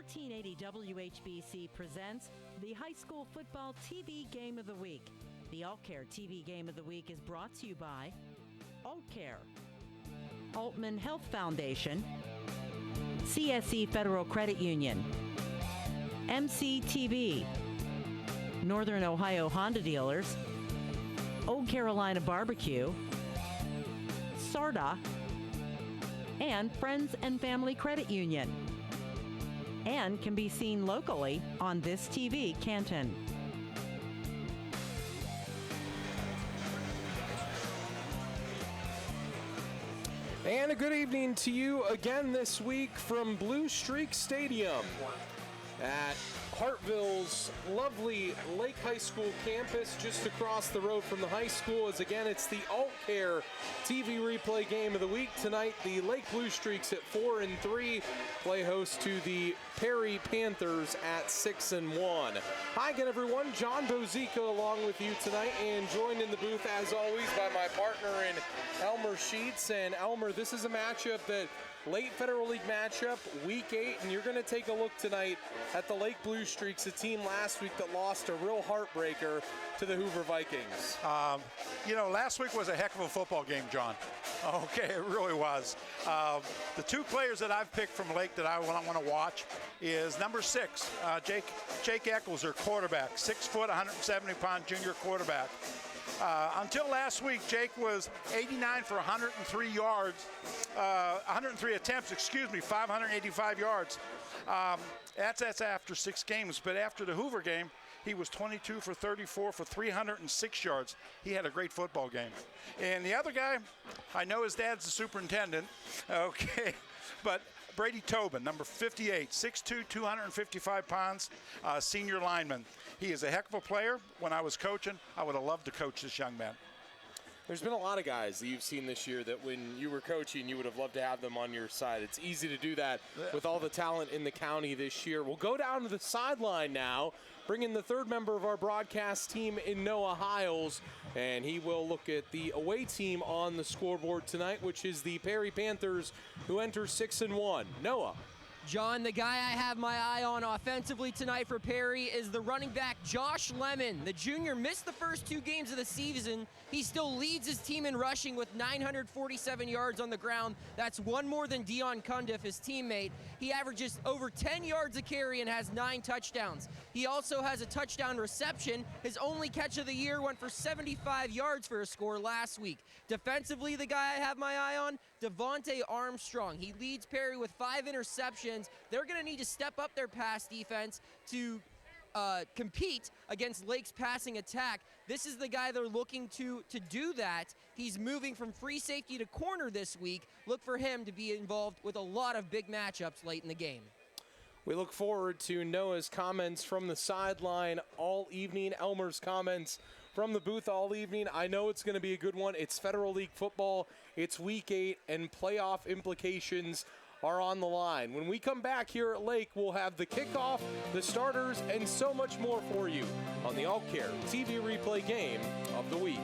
1480 WHBC presents the High School Football TV Game of the Week. The AllCare TV Game of the Week is brought to you by AllCare, Altman Health Foundation, CSE Federal Credit Union, MCTV, Northern Ohio Honda Dealers, Old Carolina Barbecue, SARDA, and Friends and Family Credit Union, and can be seen locally on This TV Canton. And a good evening to you again this week from Blue Streak Stadium at Hartville's lovely Lake High School campus, just across the road from the high school. As again, it's the AllCare TV replay game of the week tonight. The Lake Blue Streaks at 4-3 play host to the Perry Panthers at 6-1. Hi again, everyone. John Bozica along with you tonight, and joined in the booth as always by my partner in Elmer Sheets. And Elmer, this is a matchup that late Federal League matchup, Week 8, and you're going to take a look tonight at the Lake Blue Streaks, a team last week that lost a real heartbreaker to the Hoover Vikings. Last week was a heck of a football game, John. Okay, it really was. The two players that I've picked from Lake that I want to watch is number 6, Jake Eccles, their quarterback, 6 foot, 170-pound junior quarterback. Until last week, Jake was 89 for 103 yards, 103 attempts, 585 yards. That's after 6 games, but after the Hoover game, he was 22 for 34 for 306 yards. He had a great football game. And the other guy, I know his dad's the superintendent, okay, but Brady Tobin, number 58, 6'2", 255 pounds, senior lineman. He is a heck of a player. When I was coaching, I would have loved to coach this young man. There's been a lot of guys that you've seen this year that when you were coaching, you would have loved to have them on your side. It's easy to do that with all the talent in the county this year. We'll go down to the sideline now, bring in the third member of our broadcast team in Noah Hiles, and he will look at the away team on the scoreboard tonight, which is the Perry Panthers, who enter 6-1. Noah. John, the guy I have my eye on offensively tonight for Perry is the running back Josh Lemon. The junior missed the first 2 games of the season. He still leads his team in rushing with 947 yards on the ground. That's 1 more than Dion Cundiff, his teammate. He averages over 10 yards a carry and has 9 touchdowns. He also has a touchdown reception. His only catch of the year went for 75 yards for a score last week. Defensively, the guy I have my eye on, Devontae Armstrong. He leads Perry with 5 interceptions. They're going to need to step up their pass defense to compete against Lake's passing attack. This is the guy they're looking to do that. He's moving from free safety to corner this week. Look for him to be involved with a lot of big matchups late in the game. We look forward to Noah's comments from the sideline all evening, Elmer's comments from the booth all evening. I know it's going to be a good one. It's Federal League football. It's Week 8, and playoff implications are on the line. When we come back here at Lake, we'll have the kickoff, the starters, and so much more for you on the AllCare TV replay game of the week.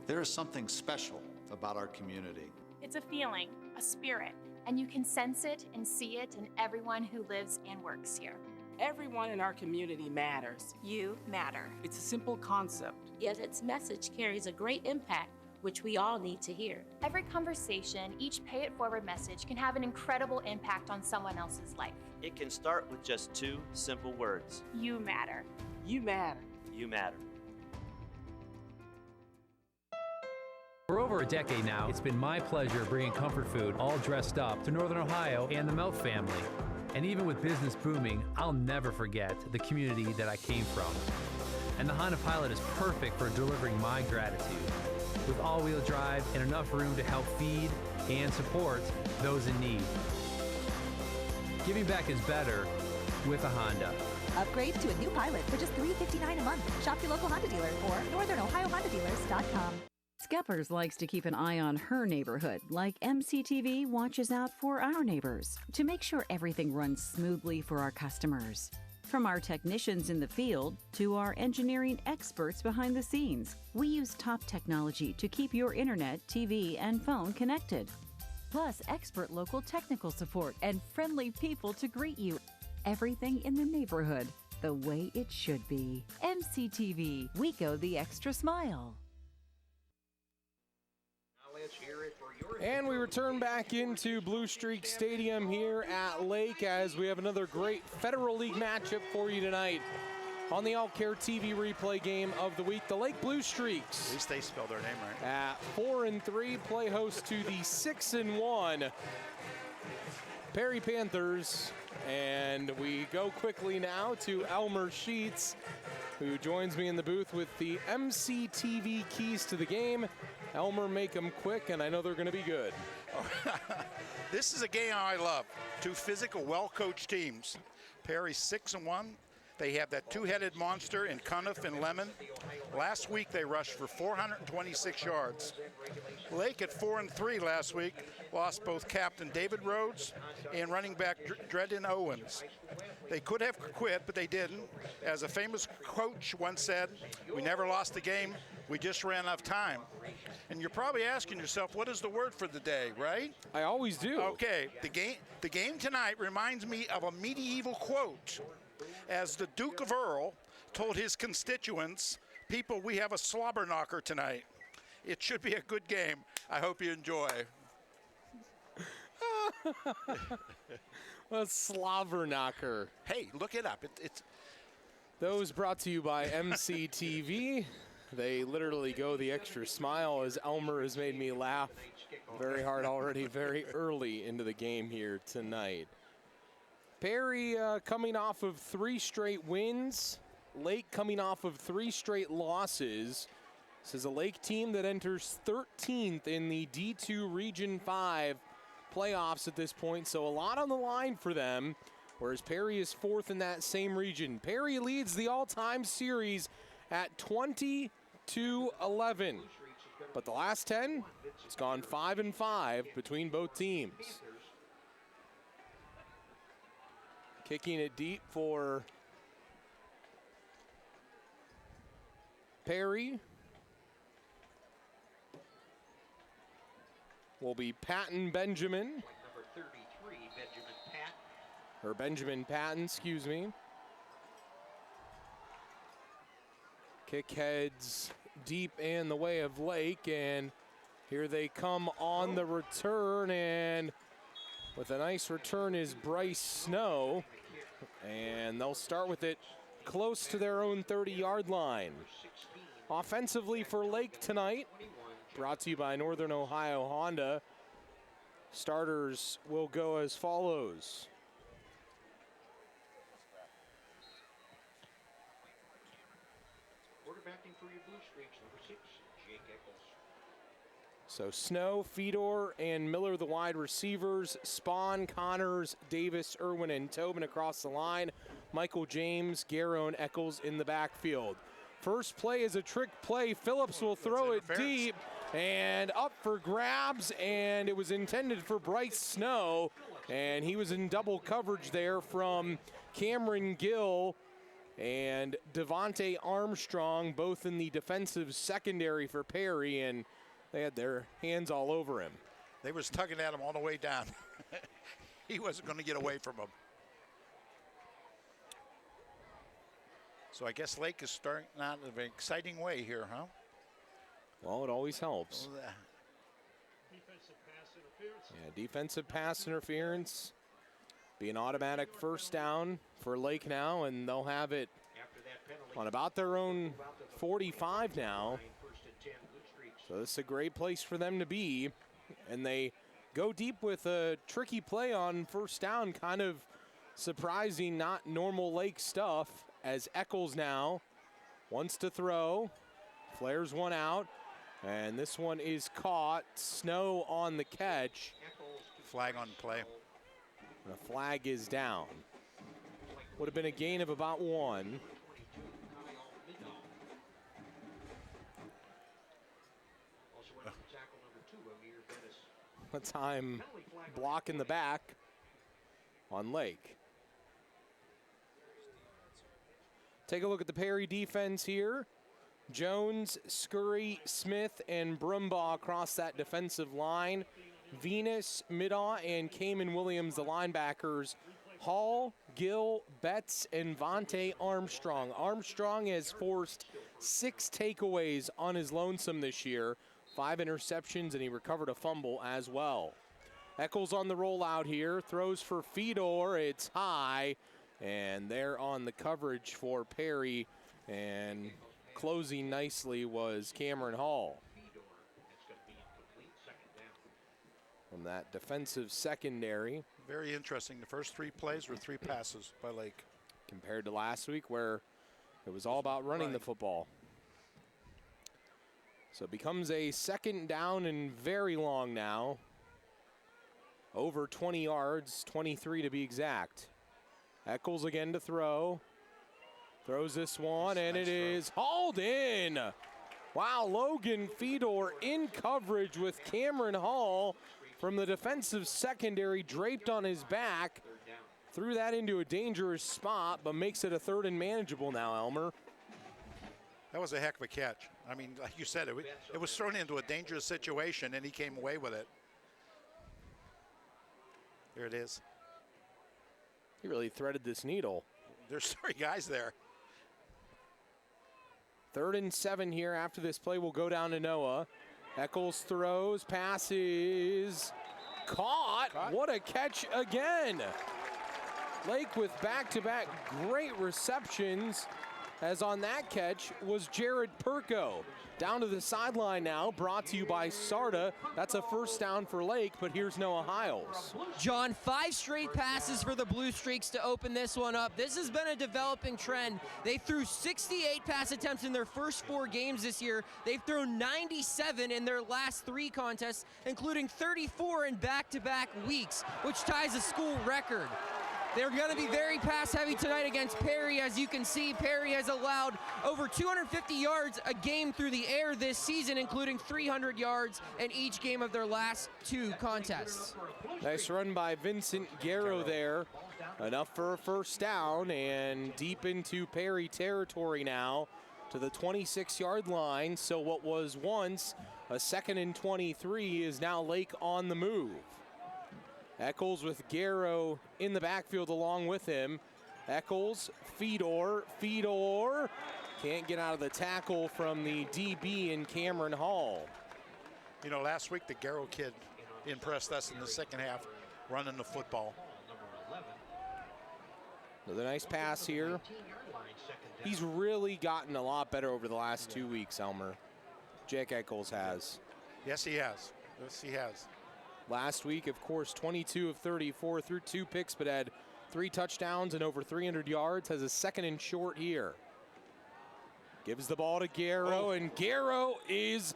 There is something special about our community. It's a feeling, a spirit, and you can sense it and see it in everyone who lives and works here. Everyone in our community matters. You matter. It's a simple concept. Yet its message carries a great impact, which we all need to hear. Every conversation, each pay it forward message can have an incredible impact on someone else's life. It can start with just 2 simple words. You matter. You matter. You matter. For over a decade now, it's been my pleasure bringing comfort food all dressed up to Northern Ohio and the Melt family. And even with business booming, I'll never forget the community that I came from. And the Honda Pilot is perfect for delivering my gratitude. With all-wheel drive and enough room to help feed and support those in need. Giving back is better with a Honda. Upgrade to a new Pilot for just $359 a month. Shop your local Honda dealer or northernohiohondadealers.com. Skeppers likes to keep an eye on her neighborhood, like MCTV watches out for our neighbors to make sure everything runs smoothly for our customers. From our technicians in the field to our engineering experts behind the scenes, we use top technology to keep your internet, TV, and phone connected. Plus, expert local technical support and friendly people to greet you. Everything in the neighborhood, the way it should be. MCTV, we go the extra smile. And we return back into Blue Streak Stadium here at Lake as we have another great Federal League matchup for you tonight. On the All Care TV replay game of the week, the Lake Blue Streaks. At least they spelled their name right. At 4-3, play host to the 6-1 Perry Panthers. And we go quickly now to Elmer Sheets, who joins me in the booth with the MCTV keys to the game. Elmer, make them quick, and I know they're going to be good. This is a game I love. Two physical, well-coached teams. Perry 6-1. They have that two-headed monster in Cuniff and Lemon. Last week they rushed for 426 yards. Lake at 4-3 last week lost both Captain David Rhodes and running back Dredden Owens. They could have quit, but they didn't. As a famous coach once said, "We never lost the game, we just ran out of time." And you're probably asking yourself, what is the word for the day, right? I always do. Okay, the game tonight reminds me of a medieval quote. As the Duke of Earl told his constituents, "People, we have a slobber knocker tonight." It should be a good game. I hope you enjoy. A slobber knocker. Hey, look it up. It's those brought to you by MCTV. They literally go the extra smile, as Elmer has made me laugh very hard already, very early into the game here tonight. Perry coming off of 3 straight wins. Lake coming off of 3 straight losses. This is a Lake team that enters 13th in the D2 Region 5 playoffs at this point, so a lot on the line for them, whereas Perry is 4th in that same region. Perry leads the all-time series at 20-11, but the last 10, it's gone 5-5 between both teams. Kicking it deep for Perry will be Patton Benjamin. Number 33, Benjamin Patton, excuse me. Kick heads deep in the way of Lake, and here they come on the return, and with a nice return is Bryce Snow, and they'll start with it close to their own 30-yard line. Offensively for Lake tonight, brought to you by Northern Ohio Honda, starters will go as follows. Quarterbacking for your Blue Streaks, number 6, Jake Eccles. So Snow, Fedor, and Miller, the wide receivers. Spawn, Connors, Davis, Irwin, and Tobin across the line. Michael James, Garrow, and Eccles in the backfield. First play is a trick play. Phillips will throw it deep and up for grabs, and it was intended for Bryce Snow, and he was in double coverage there from Cameron Gill and Devontae Armstrong, both in the defensive secondary for Perry, and they had their hands all over him. They was tugging at him all the way down. He wasn't going to get away from him. So I guess Lake is starting out in an exciting way here, huh? Well, it always helps. Defensive pass interference. Yeah, defensive pass interference. Be an automatic first down for Lake now, and they'll have it on about their own 45 now. So this is a great place for them to be. And they go deep with a tricky play on first down, kind of surprising, not normal Lake stuff, as Eccles now wants to throw, flares one out, and this one is caught. Snow on the catch. Flag on play. The flag is down. Would have been a gain of about 1. A time block in the back on Lake. Take a look at the Perry defense here. Jones, Scurry, Smith, and Brumbaugh across that defensive line. Venus, Middaugh, and Cayman Williams, the linebackers. Hall, Gill, Betts, and Vontae Armstrong. Armstrong has forced 6 takeaways on his lonesome this year, 5 interceptions, and he recovered a fumble as well. Eccles on the rollout here, throws for Fedor, it's high, and there on the coverage for Perry, and closing nicely was Cameron Hall. From that defensive secondary. Very interesting. The first 3 plays were 3 passes by Lake. Compared to last week where it was all about running the football. So it becomes a 2nd down and very long now. Over 20 yards, 23 to be exact. Eccles again to throw. Throws this one, and it is hauled in. Wow, Logan Fedor in coverage with Cameron Hall from the defensive secondary, draped on his back. Threw that into a dangerous spot, but makes it a 3rd and manageable now, Elmer. That was a heck of a catch. I mean, like you said, it was thrown into a dangerous situation, and he came away with it. There it is. He really threaded this needle. There's 3 guys there. 3rd and 7 here after this play will go down to Noah. Eccles throws, passes, caught. What a catch again. Lake with back-to-back great receptions, as on that catch was Jared Perko. Down to the sideline now, brought to you by Sarda. That's a 1st down for Lake, but here's Noah Hiles. John, 5 straight passes for the Blue Streaks to open this one up. This has been a developing trend. They threw 68 pass attempts in their first 4 games this year. They've thrown 97 in their last 3 contests, including 34 in back-to-back weeks, which ties a school record. They're going to be very pass-heavy tonight against Perry. As you can see, Perry has allowed over 250 yards a game through the air this season, including 300 yards in each game of their last 2 contests. Nice run by Vincent Garrow there. Enough for a 1st down, and deep into Perry territory now to the 26-yard line. So what was once a 2nd and 23 is now Lake on the move. Eccles with Garrow in the backfield along with him. Eccles, Fedor, can't get out of the tackle from the DB in Cameron Hall. You know, last week the Garrow kid impressed us in the 2nd half, running the football. Another nice pass here. He's really gotten a lot better over the last 2 weeks, Elmer. Jake Eccles has. Yes, he has. Yes, he has. Last week, of course, 22 of 34, threw 2 picks, but had 3 touchdowns and over 300 yards. Has a 2nd and short here. Gives the ball to Garrow, and Garrow is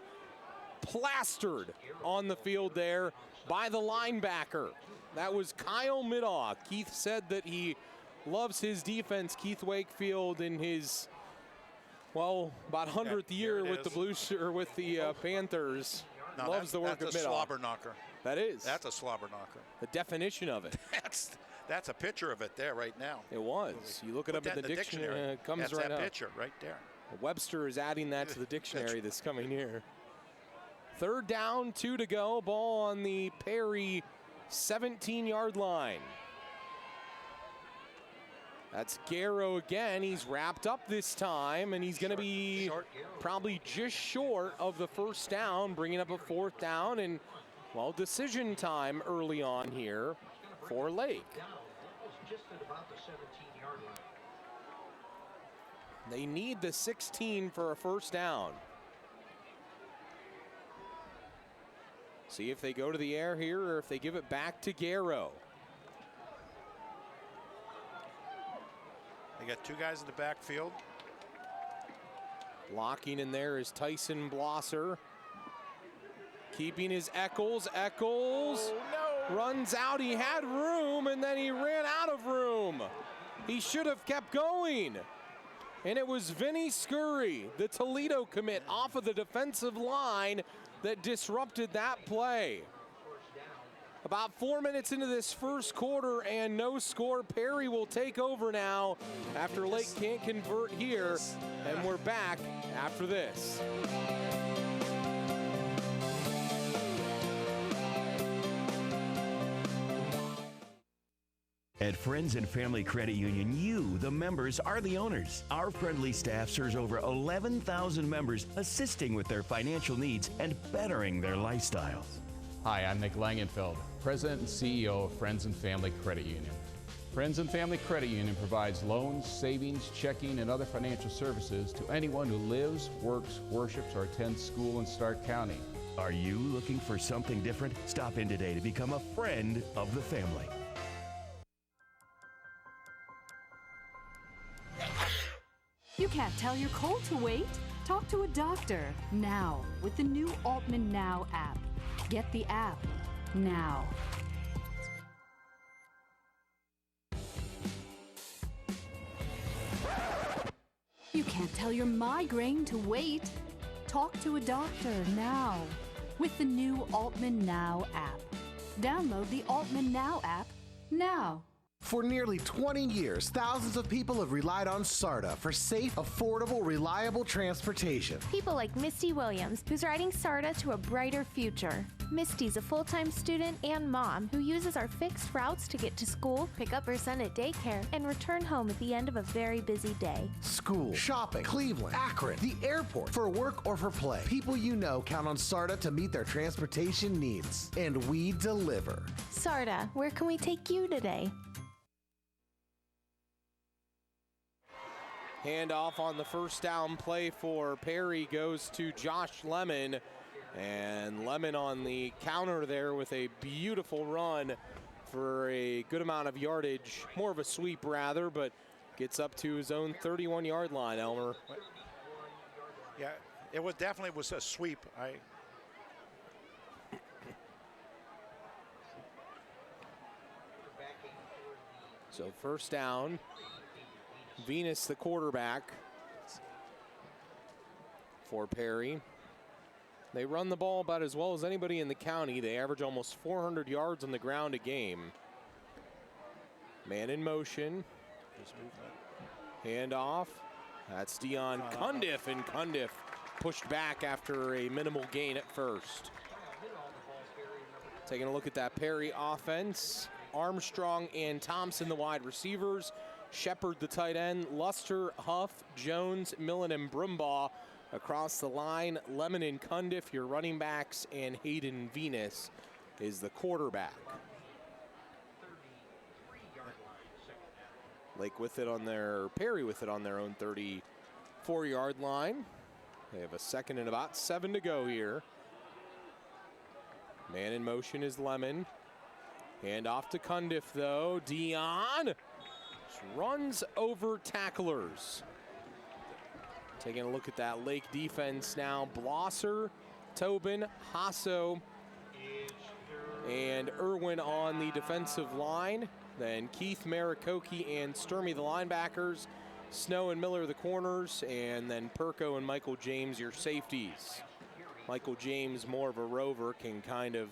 plastered on the field there by the linebacker. That was Kyle Middaugh. Keith said that he loves his defense, Keith Wakefield, in his, well, about 100th year with the Blues, or with the Panthers. No, loves the work of Middaugh. That's a slobber knocker. That is. That's a slobber knocker. The definition of it. That's a picture of it there right now. It was. You look it up in the dictionary. It comes that's right that up. picture right there. Webster is adding that to the dictionary this coming year. 3rd down, 2 to go. Ball on the Perry 17-yard line. That's Garrow again. He's wrapped up this time, and he's going to be probably just short of the 1st down, bringing up a 4th down, and, well, decision time early on here for Lake. They need the 16 for a 1st down. See if they go to the air here or if they give it back to Garrow. They got 2 guys in the backfield. Blocking in there is Tyson Blosser. Keeping his Eccles. Eccles runs out. He had room, and then he ran out of room. He should have kept going. And it was Vinny Scurry, the Toledo commit, off of the defensive line that disrupted that play. About 4 minutes into this first quarter and no score. Perry will take over now after Lake can't convert here. And we're back after this. At Friends and Family Credit Union, you, the members, are the owners. Our friendly staff serves over 11,000 members, assisting with their financial needs and bettering their lifestyles. Hi, I'm Nick Langenfeld, President and CEO of Friends and Family Credit Union. Friends and Family Credit Union provides loans, savings, checking, and other financial services to anyone who lives, works, worships, or attends school in Stark County. Are you looking for something different? Stop in today to become a friend of the family. You can't tell your cold to wait? Talk to a doctor now with the new Altman Now app. Get the app now. You can't tell your migraine to wait. Talk to a doctor now with the new Altman Now app. Download the Altman Now app now. For nearly 20 years, thousands of people have relied on SARTA for safe, affordable, reliable transportation. People like Misty Williams, who's riding SARTA to a brighter future. Misty's a full-time student and mom who uses our fixed routes to get to school, pick up her son at daycare, and return home at the end of a very busy day. School, shopping, Cleveland, Akron, the airport, for work or for play. People you know count on SARTA to meet their transportation needs. And we deliver. SARTA, where can we take you today? Handoff on the first down play for Perry goes to Josh Lemon. And Lemon on the counter there with a beautiful run for a good amount of yardage. More of a sweep rather, but gets up to his own 31-yard line, Elmer. Yeah, it was definitely was a sweep. So first down. Venus, the quarterback for Perry. They run the ball about as well as anybody in the county. They average almost 400 yards on the ground a game. Man in motion. Hand off. That's Dion Cundiff, and Cundiff pushed back after a minimal gain at first. Taking a look at that Perry offense. Armstrong and Thompson, the wide receivers. Shepard, the tight end. Luster, Huff, Jones, Millen, and Brumbaugh across the line. Lemon and Cundiff, your running backs, and Hayden Venus is the quarterback. Lake with it on their, Perry with it on their own 34-yard line. They have a second and about 7 to go here. Man in motion is Lemon. Hand off to Cundiff though. Dion runs over tacklers. Taking a look at that Lake defense now. Blosser, Tobin, Hasso, and Irwin on the defensive line. Then Keith, Marikoki, and Sturmy, the linebackers. Snow and Miller, the corners. And then Perko and Michael James, your safeties. Michael James, more of a rover, can kind of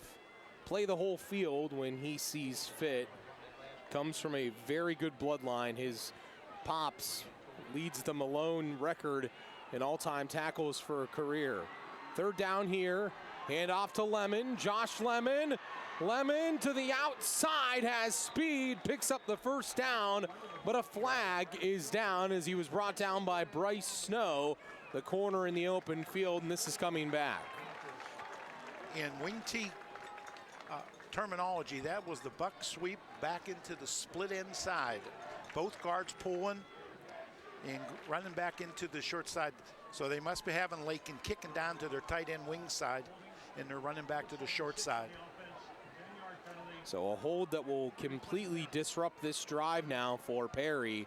play the whole field when he sees fit. Comes from a very good bloodline. His pops leads the Malone record in all-time tackles for a career. Third down here. Hand off to Lemon. Josh Lemon. Lemon to the outside, has speed, picks up the first down, but a flag is down as he was brought down by Bryce Snow, the corner in the open field, and this is coming back. In wing T terminology, that was the buck sweep back into the split end side. Both guards pulling and running back into the short side. So they must be having Lake and kicking down to their tight end wing side, and they're running back to the short side. So a hold that will completely disrupt this drive now for Perry.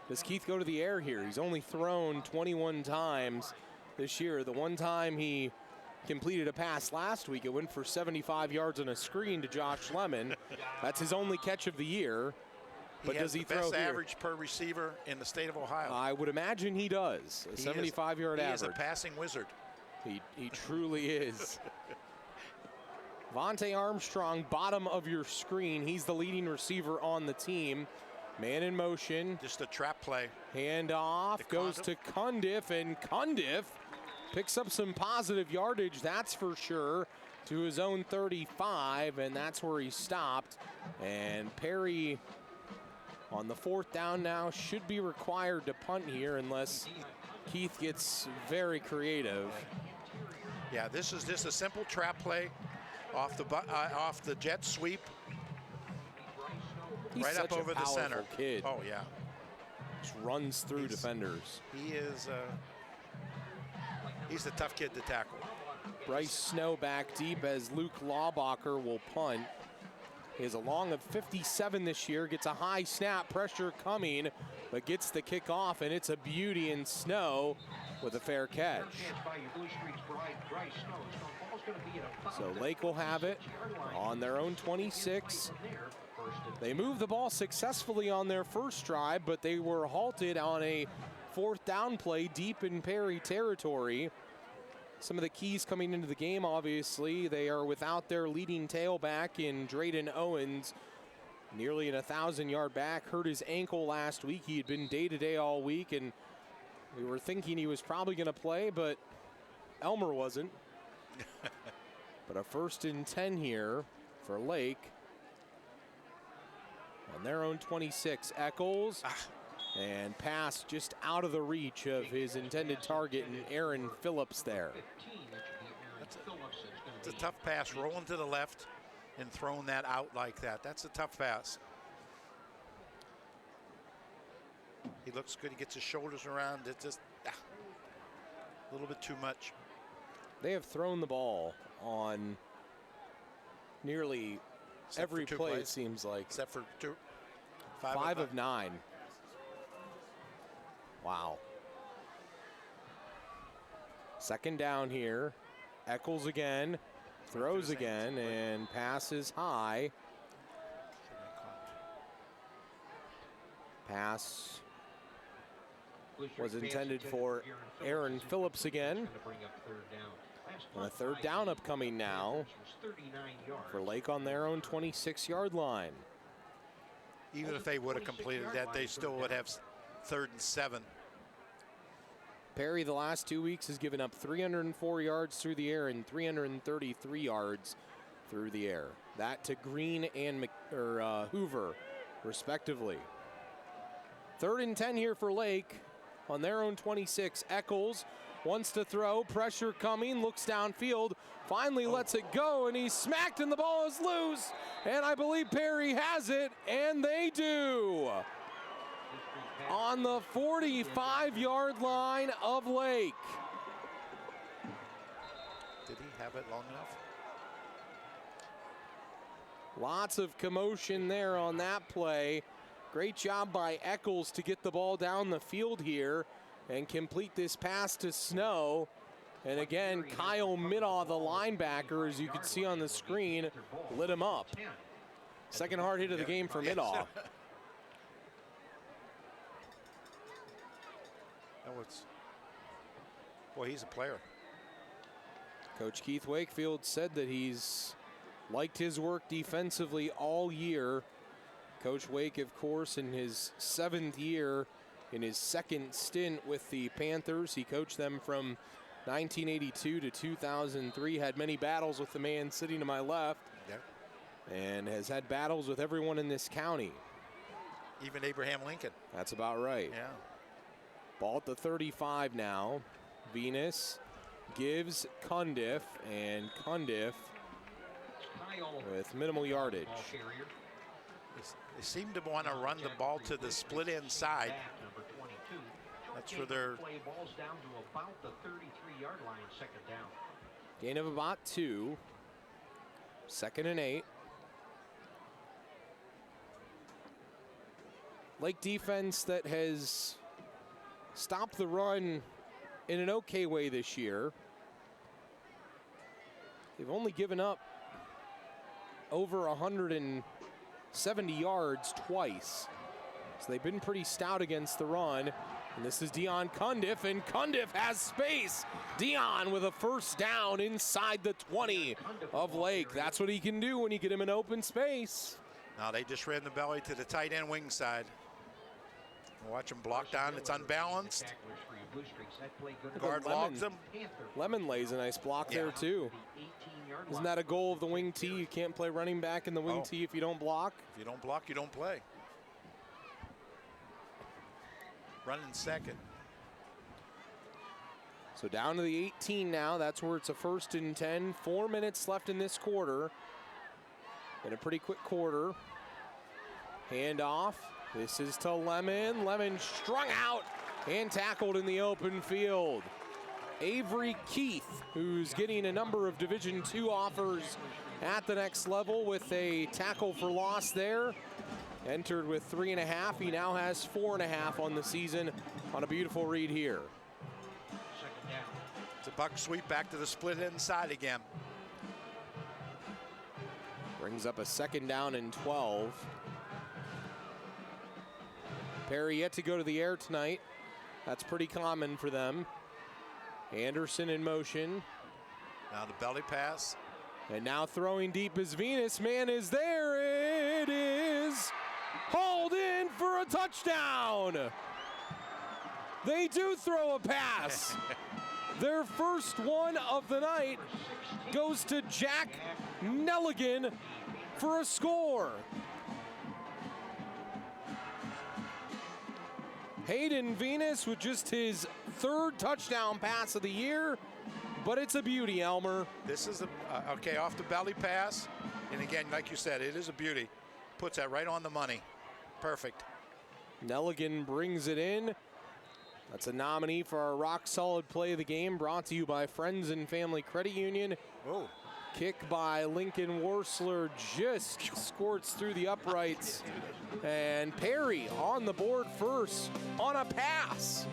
Does Keith go to the air here? He's only thrown 21 times this year. The one time he completed a pass last week, it went for 75 yards on a screen to Josh Lemon. That's his only catch of the year. But does he throw best here? average per receiver in the state of Ohio? I would imagine he does. A 75-yard average. He is a passing wizard. He truly is. Vontae Armstrong, bottom of your screen. He's the leading receiver on the team. Man in motion. Just a trap play. Hand off, goes to Cundiff, and Cundiff picks up some positive yardage, that's for sure, to his own 35, and that's where he stopped. And Perry on the 4th down now should be required to punt here unless Keith gets very creative. Yeah, this is just a simple trap play off the jet sweep. He's right such up over a the center. powerful kid. Oh, yeah. Just runs through defenders. He is, he's a tough kid to tackle. Bryce Snow back deep as Luke Laubacher will punt. He has a long of 57 this year, gets a high snap, pressure coming, but gets the kick off, and it's a beauty in Snow with a fair catch. So Lake will have it on their own 26. They moved the ball successfully on their first drive, but they were halted on a 4th down play deep in Perry territory. Some of the keys coming into the game, obviously, they are without their leading tailback in Drayden Owens. Nearly an 1,000-yard back, hurt his ankle last week. He had been day-to-day all week, and we were thinking he was probably going to play, but Elmer wasn't. But a 1st and 10 here for Lake. On their own 26, Eccles. And pass just out of the reach of his intended target, and Aaron Phillips there. It's a tough pass, rolling to the left and throwing that out like that. That's a tough pass. He looks good. He gets his shoulders around. It's just a little bit too much. They have thrown the ball on nearly every play, it seems like. Except for 5 of 9. Wow. 2nd down here. Eccles again, throws again, and passes high. Pass was intended for Aaron Phillips again. And a 3rd down upcoming now for Lake on their own 26-yard line. Even if they would have completed that, they still would have 3rd and 7. Perry the last 2 weeks has given up 304 yards through the air and 333 yards through the air. That to Green and Hoover, respectively. 3rd and 10 here for Lake on their own 26. Eccles wants to throw, pressure coming, looks downfield, finally lets it go, and he's smacked and the ball is loose. And I believe Perry has it, and they do. On the 45-yard line of Lake. Did he have it long enough? Lots of commotion there on that play. Great job by Eccles to get the ball down the field here and complete this pass to Snow. And again, Kyle Middaugh, the linebacker, as you can see on the screen, lit him up. Second hard hit of the game for Middaugh. Boy, he's a player. Coach Keith Wakefield said that he's liked his work defensively all year. Coach Wake, of course, in his 7th year, in his 2nd stint with the Panthers. He coached them from 1982 to 2003, had many battles with the man sitting to my left, and has had battles with everyone in this county. Even Abraham Lincoln. That's about right. Yeah. Ball at the 35 now. Venus gives Cundiff, and Cundiff with minimal yardage. They seem to want to run the ball to the split end side. That's where they're. Gain of about 2. 2nd and 8. Lake defense that has stopped the run in an okay way this year. They've only given up over 170 yards twice. So they've been pretty stout against the run. And this is Dion Cundiff, and Cundiff has space. Dion with a first down inside the 20 of Lake. That's what he can do when you get him in open space. Now they just ran the belly to the tight end wing side. Watch him block down. It's unbalanced. Guard logs him. Lemon lays a nice block there too. Isn't that a goal of the wing tee? You can't play running back in the wing tee if you don't block. If you don't block, you don't play. Running second. So down to the 18 now. That's where it's a 1st and 10. 4 minutes left in this quarter. In a pretty quick quarter. Hand off. This is to Lemon. Lemon strung out and tackled in the open field. Avery Keith, who's getting a number of Division II offers at the next level, with a tackle for loss there. Entered with 3.5. He now has 4.5 on the season on a beautiful read here. It's a buck sweep back to the split inside again. Brings up a 2nd down and 12. Perry yet to go to the air tonight. That's pretty common for them. Anderson in motion. Now the belly pass. And now throwing deep is Venus. Man is there. It is hauled in for a touchdown. They do throw a pass. Their first one of the night goes to Jack Nelligan for a score. Hayden Venus with just his 3rd touchdown pass of the year, but it's a beauty, Elmer. This is okay, off the belly pass. And again, like you said, it is a beauty. Puts that right on the money. Perfect. Nelligan brings it in. That's a nominee for our rock solid play of the game, brought to you by Friends and Family Credit Union. Oh. Kick by Lincoln Worsler just squirts through the uprights. And Perry on the board first on a pass.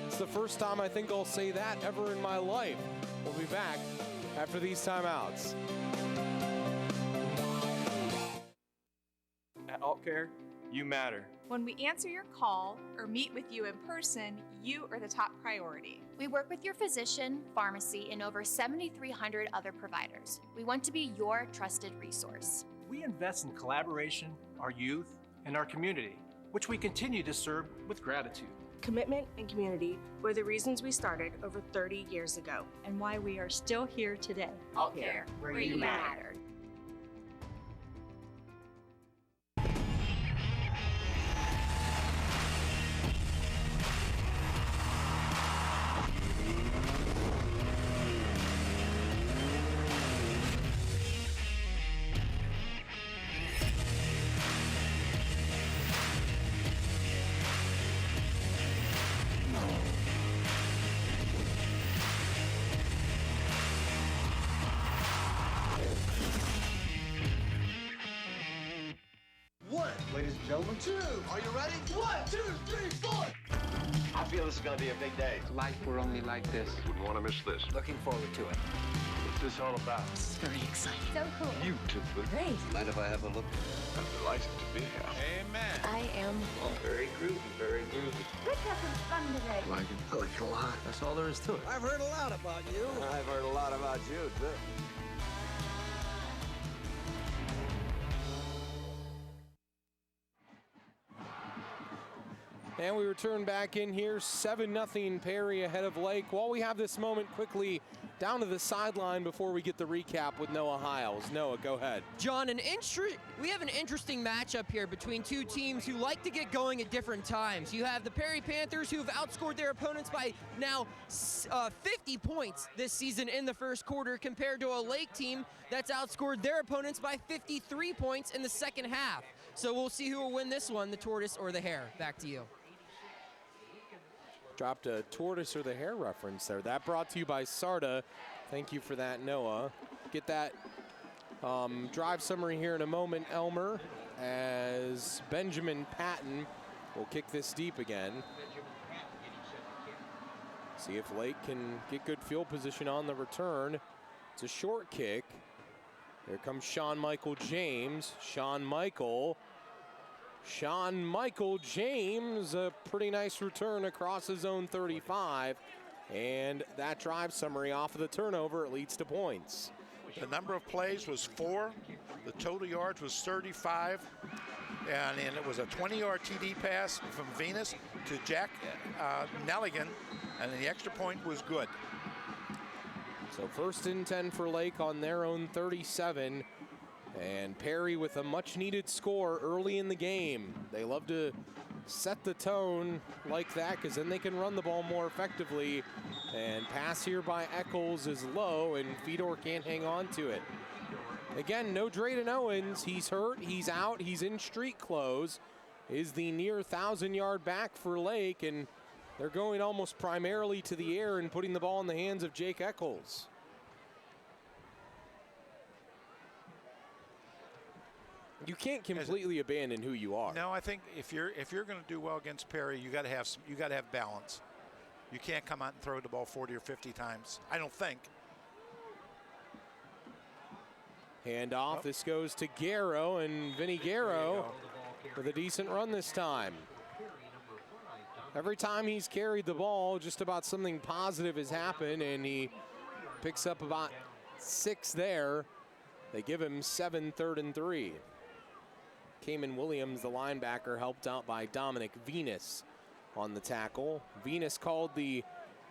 It's the first time I think I'll say that ever in my life. We'll be back after these timeouts. At AltCare, you matter. When we answer your call or meet with you in person, you are the top priority. We work with your physician, pharmacy, and over 7,300 other providers. We want to be your trusted resource. We invest in collaboration, our youth, and our community, which we continue to serve with gratitude. Commitment and community were the reasons we started over 30 years ago, and why we are still here today. AltCare, where you matter. Ladies and gentlemen, 2. Are you ready? 1, 2, 3, 4. I feel this is going to be a big day. Life were only like this. Wouldn't want to miss this. Looking forward to it. What's this all about? This is very exciting. So cool. Beautiful. Great. Mind if I have a look? I'm delighted to be here. Amen. I am. Well, very groovy, very groovy. Let's have some fun today. I like it a lot. That's all there is to it. I've heard a lot about you. I've heard a lot about you, too. And we return back in here, 7-0 Perry ahead of Lake. While we have this moment, quickly down to the sideline before we get the recap with Noah Hiles. Noah, go ahead. John, we have an interesting matchup here between two teams who like to get going at different times. You have the Perry Panthers, who have outscored their opponents by now 50 points this season in the first quarter, compared to a Lake team that's outscored their opponents by 53 points in the second half. So we'll see who will win this one, the tortoise or the hare. Back to you. Dropped a tortoise or the hare reference there. That brought to you by Sarda. Thank you for that, Noah. Get that drive summary here in a moment, Elmer, as Benjamin Patton will kick this deep again. See if Lake can get good field position on the return. It's a short kick. Here comes Sean Michael James. Sean Michael Sean Michael James, a pretty nice return across his own 35. And that drive summary off of the turnover, it leads to points. The number of plays was 4. The total yards was 35. And it was a 20-yard TD pass from Venus to Jack Nelligan. And the extra point was good. So 1st and 10 for Lake on their own 37. And Perry with a much-needed score early in the game. They love to set the tone like that because then they can run the ball more effectively. And pass here by Eccles is low, and Fedor can't hang on to it. Again, no Drayden Owens. He's hurt, he's out, he's in street clothes. Is the near 1,000-yard back for Lake, and they're going almost primarily to the air and putting the ball in the hands of Jake Eccles. You can't completely abandon who you are. No, I think if you're going to do well against Perry, you got to have balance. You can't come out and throw the ball 40 or 50 times. I don't think. Hand off. This goes to Garrow, and Vinny Garrow with a decent run this time. Every time he's carried the ball, just about something positive has happened, and he picks up about 6 there. They give him 7 3rd and 3. Cayman Williams, the linebacker, helped out by Dominic Venus on the tackle. Venus called the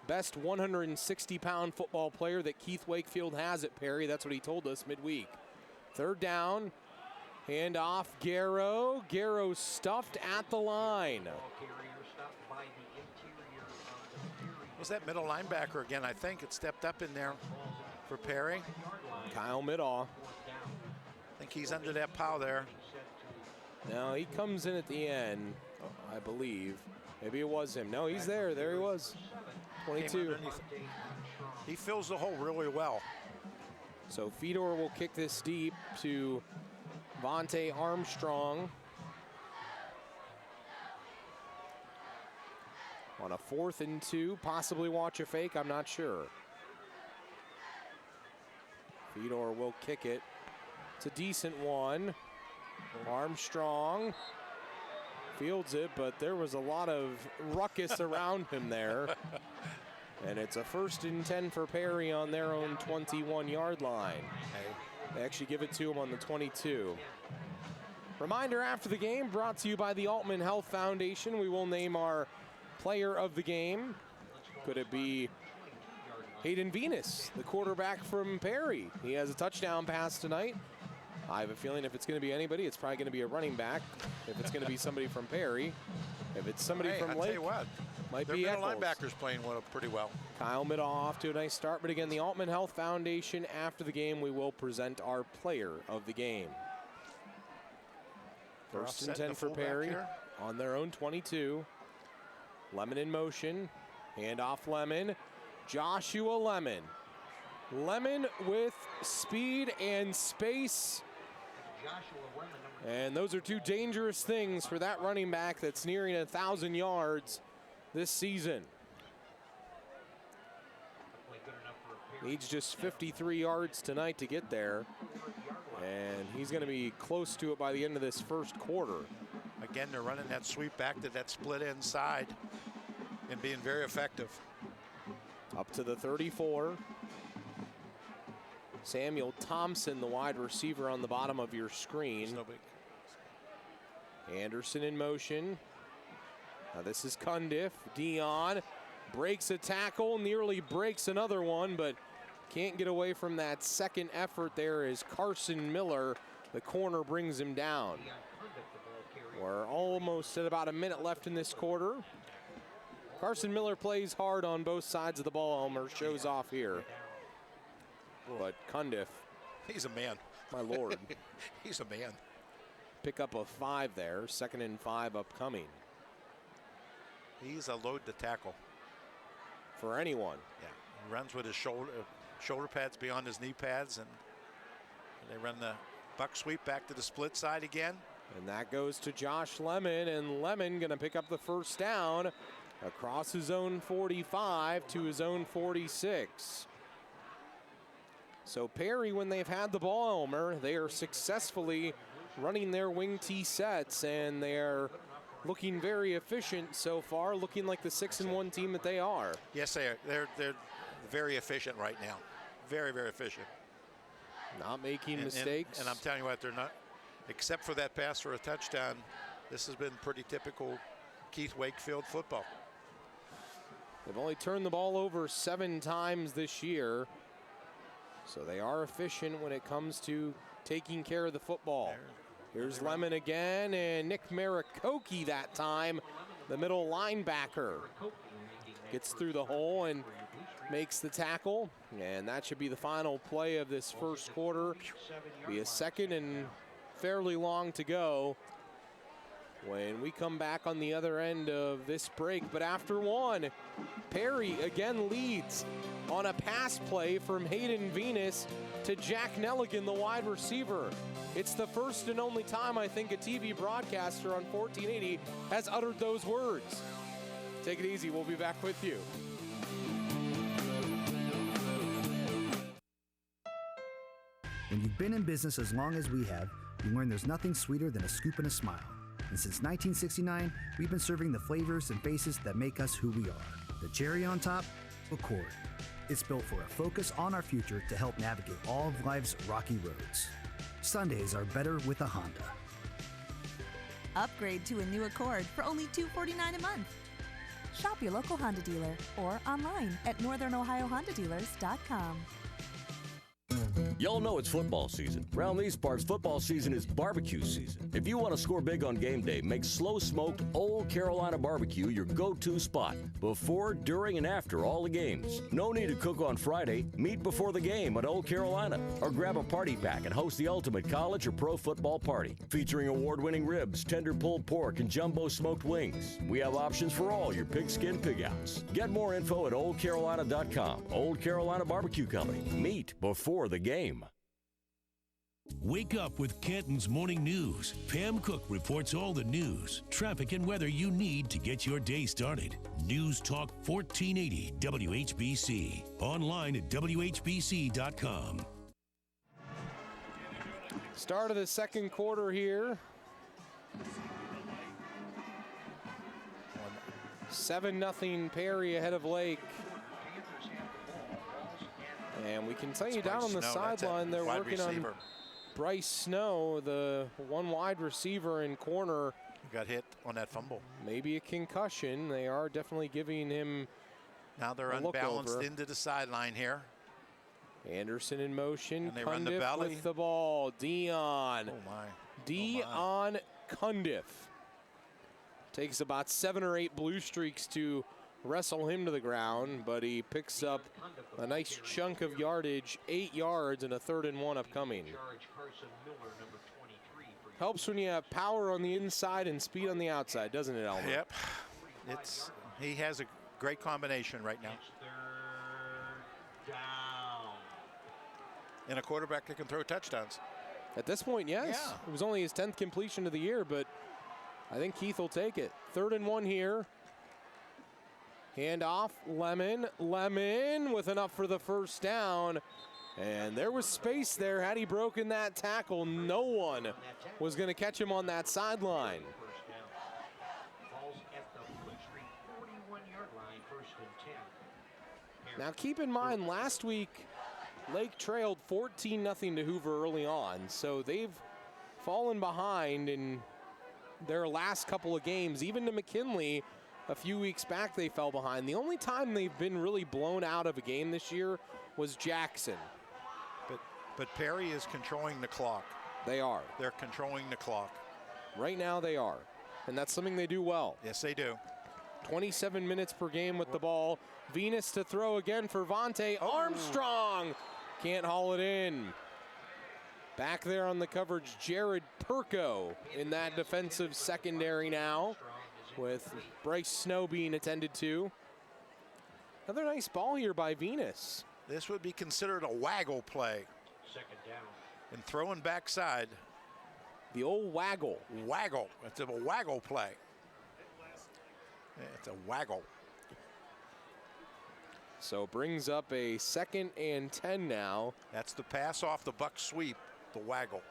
best 160-pound football player that Keith Wakefield has at Perry. That's what he told us midweek. 3rd down, hand off Garrow. Garrow stuffed at the line. Was that middle linebacker again? I think it stepped up in there for Perry. Kyle Middaugh. I think he's under that pile there. No, he comes in at the end, I believe. Maybe it was him. No, he's there. There he was. 22. He fills the hole really well. So Fedor will kick this deep to Vontae Armstrong. On a 4th and 2, possibly watch a fake, I'm not sure. Fedor will kick it. It's a decent one. Armstrong fields it, but there was a lot of ruckus around him there. And it's a 1st and 10 for Perry on their own 21-yard line. They actually give it to him on the 22. Reminder after the game brought to you by the Altman Health Foundation. We will name our player of the game. Could it be Hayden Venus, the quarterback from Perry? He has a touchdown pass tonight. I have a feeling if it's going to be anybody, it's probably going to be a running back. If it's going to be somebody from Perry, if it's somebody from I'll Lake, tell you what, might their be middle Eccles. linebackers playing pretty well. Kyle Middaugh off to a nice start, but again, the Altman Health Foundation. After the game, we will present our player of the game. 1st and 10 for Perry here on their own 22. Lemon in motion, hand off Lemon. Joshua Lemon. Lemon with speed and space. And those are 2 dangerous things for that running back that's nearing 1,000 yards this season. Needs just 53 yards tonight to get there. And he's going to be close to it by the end of this 1st quarter. Again, they're running that sweep back to that split inside and being very effective. Up to the 34. Samuel Thompson, the wide receiver on the bottom of your screen. Anderson in motion. Now this is Cundiff. Dion breaks a tackle, nearly breaks another one, but can't get away from that 2nd effort there as Carson Miller, the corner, brings him down. We're almost at about a minute left in this quarter. Carson Miller plays hard on both sides of the ball. Elmer shows off here. But Cundiff, he's a man. My Lord. He's a man. Pick up a 5 there. 2nd and 5 upcoming. He's a load to tackle. For anyone. Yeah. He runs with his shoulder pads beyond his knee pads, and they run the buck sweep back to the split side again. And that goes to Josh Lemon, and Lemon going to pick up the 1st down across his own 45 to his own 46. So Perry, when they've had the ball, Elmer, they are successfully running their wing T sets, and they're looking very efficient so far, looking like the 6-1 team that they are. Yes, they are. They're very efficient right now. Very, very efficient. Not making mistakes. And I'm telling you what, they're not, except for that pass for a touchdown, this has been pretty typical Keith Wakefield football. They've only turned the ball over 7 times this year, so they are efficient when it comes to taking care of the football. Here's Lemon again, and Nick Marikoki that time, the middle linebacker, gets through the hole and makes the tackle, and that should be the final play of this first quarter. Be a second and fairly long to go when we come back on the other end of this break. But after one, Perry again leads on a pass play from Hayden Venus to Jack Nelligan, the wide receiver. It's the first and only time I think a TV broadcaster on 1480 has uttered those words. Take it easy, we'll be back with you. When you've been in business as long as we have, you learn there's nothing sweeter than a scoop and a smile. And since 1969, we've been serving the flavors and faces that make us who we are. The cherry on top, Accord. It's built for a focus on our future to help navigate all of life's rocky roads. Sundays are better with a Honda. Upgrade to a new Accord for only $249 a month. Shop your local Honda dealer or online at northernohiohondadealers.com. Y'all know it's football season. Around these parts, football season is barbecue season. If you want to score big on game day, make slow-smoked Old Carolina barbecue your go-to spot before, during, and after all the games. No need to cook on Friday. Meet before the game at Old Carolina. Or grab a party pack and host the ultimate college or pro football party. Featuring award-winning ribs, tender pulled pork, and jumbo smoked wings. We have options for all your pigskin pig-outs. Get more info at oldcarolina.com. Old Carolina Barbecue Company. Meet before the game. Wake up with Canton's Morning News. Pam Cook reports all the news, traffic, and weather you need to get your day started. News Talk 1480 WHBC. Online at WHBC.com. Start of the second quarter here. 7-0 Perry ahead of Lake. And we can tell you down on the sideline, they're working on Bryce Snow, the one wide receiver in corner. Got hit on that fumble. Maybe a concussion. They are definitely giving him now they're unbalanced into the sideline here. Anderson in motion. And they run the belly. With the ball. Dion. Oh my. Dion Cundiff. Takes about 7 or 8 blue streaks to wrestle him to the ground, but he picks up a nice chunk of yardage, 8 yards, and a 3rd and 1 upcoming. Helps when you have power on the inside and speed on the outside, doesn't it, Elmer? Yep. He has a great combination right now. And a quarterback that can throw touchdowns. At this point, yes. Yeah. It was only his 10th completion of the year, but I think Keith will take it. 3rd and 1 here. Hand off, Lemon with enough for the first down. And there was space there. Had he broken that tackle, no one was going to catch him on that sideline. Now keep in mind, last week, Lake trailed 14-0 to Hoover early on. So they've fallen behind in their last couple of games. Even to McKinley, a few weeks back, they fell behind. The only time they've been really blown out of a game this year was Jackson. But Perry is controlling the clock. They are. They're controlling the clock. Right now they are. And that's something they do well. Yes, they do. 27 minutes per game with the ball. Venus to throw again for Vontae Armstrong. Can't haul it in. Back there on the coverage, Jared Perko in that defensive secondary now, with Bryce Snow being attended to. Another nice ball here by Venus. This would be considered a waggle play. 2nd down. And throwing backside. The old waggle. Waggle. It's a waggle play. It's a waggle. So brings up a 2nd and 10 now. That's the pass off the buck sweep, the waggle.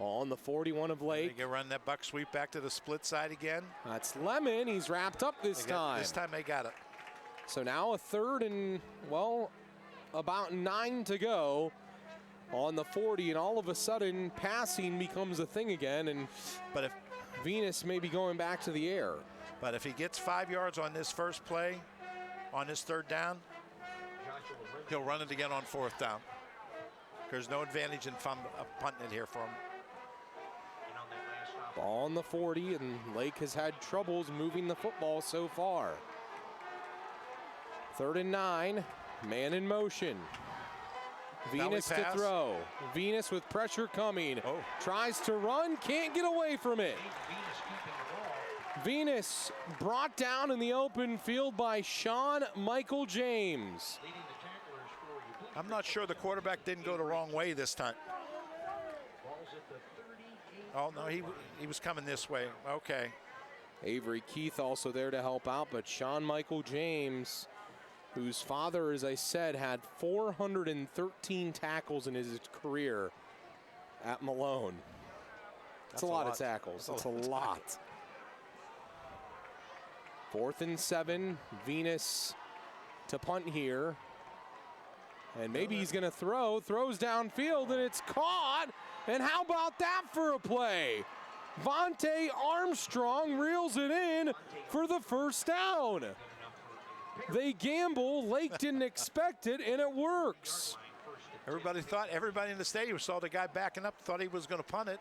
On the 41 of Lake. They run that buck sweep back to the split side again. That's Lemon. He's wrapped up this time. This time they got it. So now a third and, well, about 9 to go on the 40, and all of a sudden passing becomes a thing again, but if Venus may be going back to the air. But if he gets 5 yards on this first play, on this third down, he'll run it again on fourth down. There's no advantage in punting it here for him. Ball on the 40, and Lake has had troubles moving the football so far. 3rd and 9, man in motion. Venus to throw. Venus with pressure coming. Tries to run, can't get away from it. Venus brought down in the open field by Sean Michael James. I'm not sure the quarterback didn't go the wrong way this time. Oh, no, he was coming this way. Okay. Avery Keith also there to help out, but Sean Michael James, whose father, as I said, had 413 tackles in his career at Malone. That's a lot of tackles. That's a lot. 4th and 7, Venus to punt here. And maybe he's going to throws downfield, and it's caught. And how about that for a play? Vontae Armstrong reels it in for the first down. They gamble, Lake didn't expect it, and it works. Everybody in the stadium saw the guy backing up, thought he was going to punt it,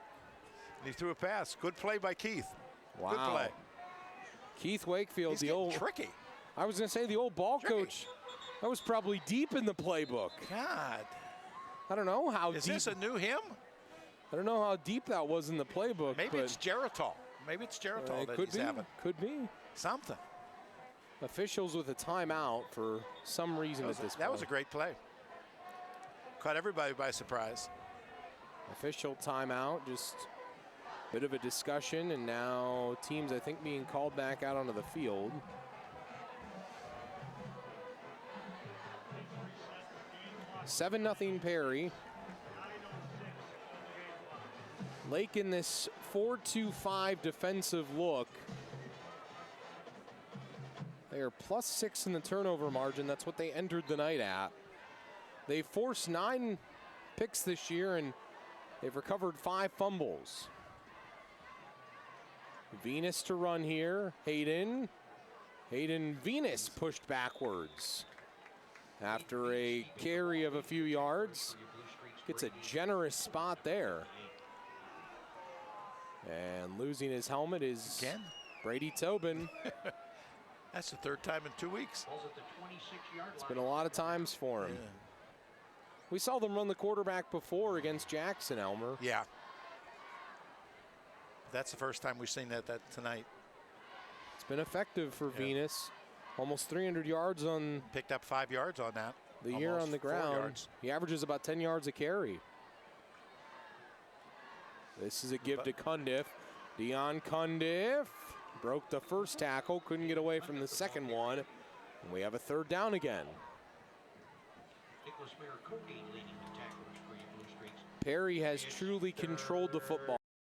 and he threw a pass. Good play by Keith. Wow. Good play. Keith Wakefield, He's getting tricky. I was going to say the old ball coach. That was probably deep in the playbook. God. I don't know how deep. Is this a new him? I don't know how deep that was in the playbook. Maybe it's Geritol. Maybe it's Geritol that he's having. Could be. Something. Officials with a timeout for some reason at this point. That was a great play. Caught everybody by surprise. Official timeout, just a bit of a discussion, and now teams, I think, being called back out onto the field. Seven 0 Perry. Lake in this 4-2-5 defensive look. They are +6 in the turnover margin. That's what they entered the night at. They forced 9 picks this year, and they've recovered 5 fumbles. Venus to run here. Hayden Venus pushed backwards. After a carry of a few yards, gets a generous spot there. And losing his helmet is Brady Tobin. That's the 3rd time in 2 weeks. It's been a lot of times for him. Yeah. We saw them run the quarterback before against Jackson, Elmer. Yeah. That's the first time we've seen that tonight. It's been effective for Venus. Almost 300 yards on. Picked up 5 yards on that. The year on the ground. 4 yards. He averages about 10 yards a carry. This is a give to Cundiff. Dion Cundiff broke the first tackle, couldn't get away from the second one. And we have a 3rd down again. Perry has truly controlled the football.